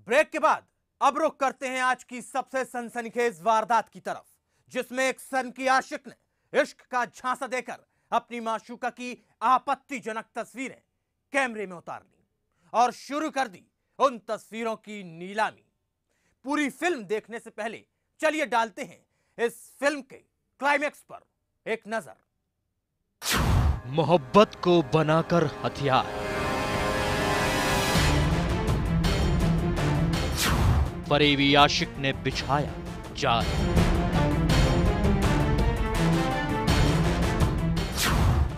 Break के बाद अब रुख करते हैं आज की सबसे सनसनीखेज वारदात की तरफ, जिसमें एक सन की आशिक ने इश्क का झांसा देकर अपनी माशूका की आपत्तिजनक तस्वीरें कैमरे में उतार ली और शुरू कर दी उन तस्वीरों की नीलामी। पूरी फिल्म देखने से पहले चलिए डालते हैं इस फिल्म के क्लाइमेक्स पर एक नजर। मोहब्बत को बनाकर हथियार, फरेबी आशिक ने बिछाया जाल।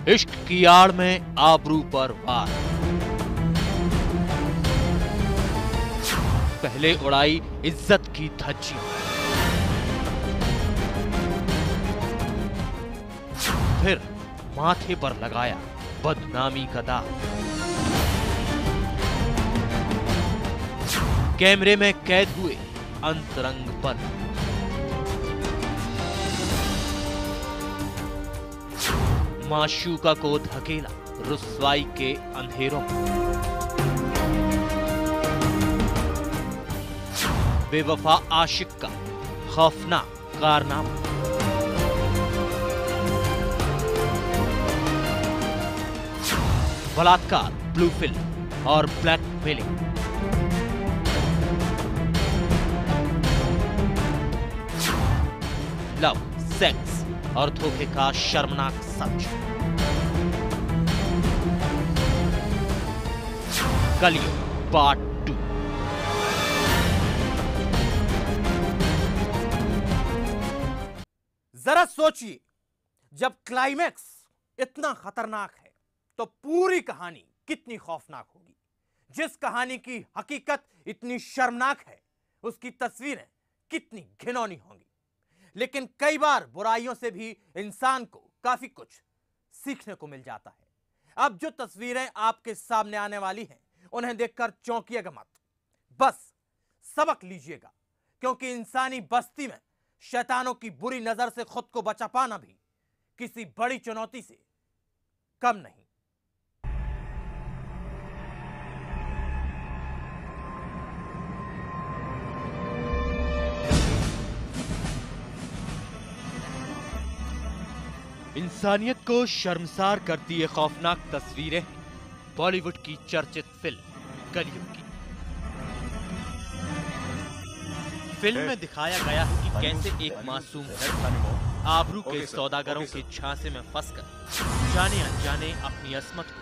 इश्क की आड़ में आबरू पर वार, पहले उड़ाई इज्जत की धज्जी, फिर माथे पर लगाया बदनामी का दाग। कैमरे में कैद हुए अंतरंग पल, माशूका को धकेला रुस्वाई के अंधेरों में। बेवफा आशिक का खौफनाक कारनामा, बलात्कार, ब्लू फिल्म और ब्लैकमेलिंग। लव, सेक्स और धोखे का शर्मनाक सच। कलयुग पार्ट 2। जरा सोचिए, जब क्लाइमेक्स इतना खतरनाक है तो पूरी कहानी कितनी खौफनाक होगी। जिस कहानी की हकीकत इतनी शर्मनाक है, उसकी तस्वीरें कितनी घिनौनी होंगी। लेकिन कई बार बुराइयों से भी इंसान को काफी कुछ सीखने को मिल जाता है। अब जो तस्वीरें आपके सामने आने वाली हैं, उन्हें देखकर चौंकिएगा मत, बस सबक लीजिएगा, क्योंकि इंसानी बस्ती में शैतानों की बुरी नजर से खुद को बचा पाना भी किसी बड़ी चुनौती से कम नहीं। इंसानियत को शर्मसार करती ये खौफनाक तस्वीरें हैं बॉलीवुड की चर्चित फिल्म कलयुग की। फिल्म में दिखाया गया है कि कैसे एक मासूम लड़की आबरू के सौदागरों के झांसे में फंसकर जाने अनजाने अपनी अस्मत को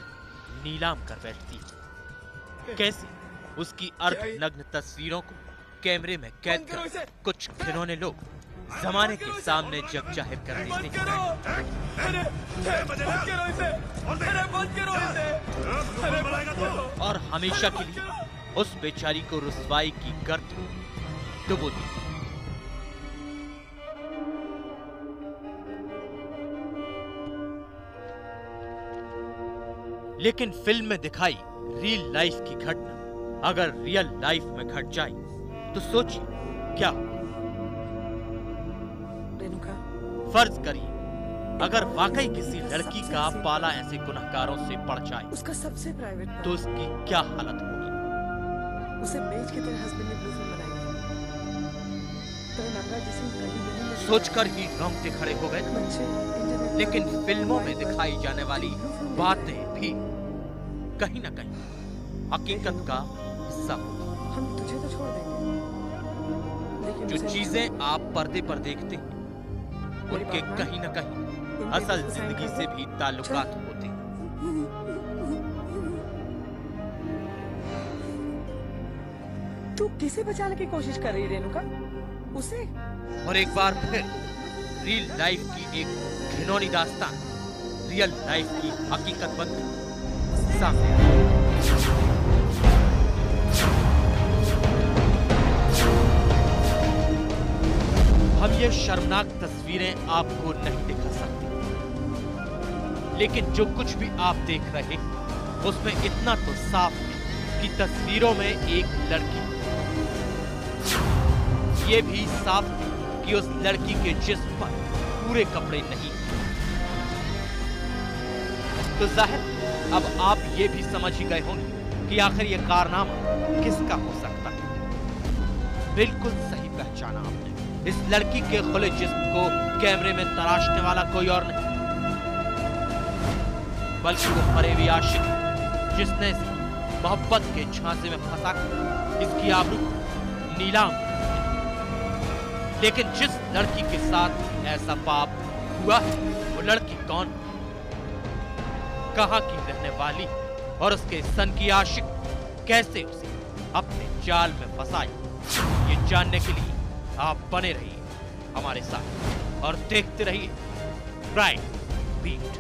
नीलाम कर बैठती है। कैसे उसकी अर्धनग्न तस्वीरों को कैमरे में कैद कर कुछ घिनौने लोग जमाने के सामने जग जाहिर कर देते हैं और हमेशा के लिए उस बेचारी को रुस्वाई की गर्त में डुबो देते हैं। लेकिन फिल्म में दिखाई रियल लाइफ की घटना अगर रियल लाइफ में घट जाए तो सोचिए क्या होगा। फर्ज करिए अगर वाकई किसी लड़की का पाला ऐसे गुनहगारों से पड़ जाए, उसका सबसे प्राइवेट तो उसकी क्या हालत होगी। उसे बेच के तेरे हस्बैंड ने ब्लू फिल्म बनाई। तेरे नंगा जिस्म कहीं नहीं, सोचकर ही रोंगटे खड़े हो गए। लेकिन फिल्मों में दिखाई जाने वाली बातें भी कहीं न कहीं हकीकत का हिस्सा होती। हम तुझे तो छोड़ देंगे, जो चीजें आप पर्दे पर देखते हैं उनके कहीं न कहीं असल जिंदगी से भी ताल्लुकात होते हैं। तू किसे बचाने की कोशिश कर रही है रेणुका? उसे? और एक बार फिर रियल लाइफ की एक घिनौनी दास्तान रियल लाइफ की हकीकत बनकर सामने आई। हम ये शर्मनाक तस्वीरें आपको नहीं दिखा सकते, लेकिन जो कुछ भी आप देख रहे हैं उसमें इतना तो साफ है कि तस्वीरों में एक लड़की, ये भी साफ है कि उस लड़की के जिस्म पर पूरे कपड़े नहीं। तो जाहिर अब आप ये भी समझ ही गए होंगे कि आखिर ये कारनामा किसका हो सकता है। बिल्कुल सही पहचाना आपने। इस लड़की के खुले जिस्म को कैमरे में तराशने वाला कोई और नहीं, बल्कि वो फरेबी आशिक है, जिसने इसे मोहब्बत के झांसे में फंसा इसकी आबरू नीलाम कर। लेकिन जिस लड़की के साथ ऐसा पाप हुआ है, वो लड़की कौन, कहां की रहने वाली और उसके सन की आशिक कैसे उसे अपने जाल में फंसाई, ये जानने के लिए आप बने रहिए हमारे साथ और देखते रहिए क्राइम बीट।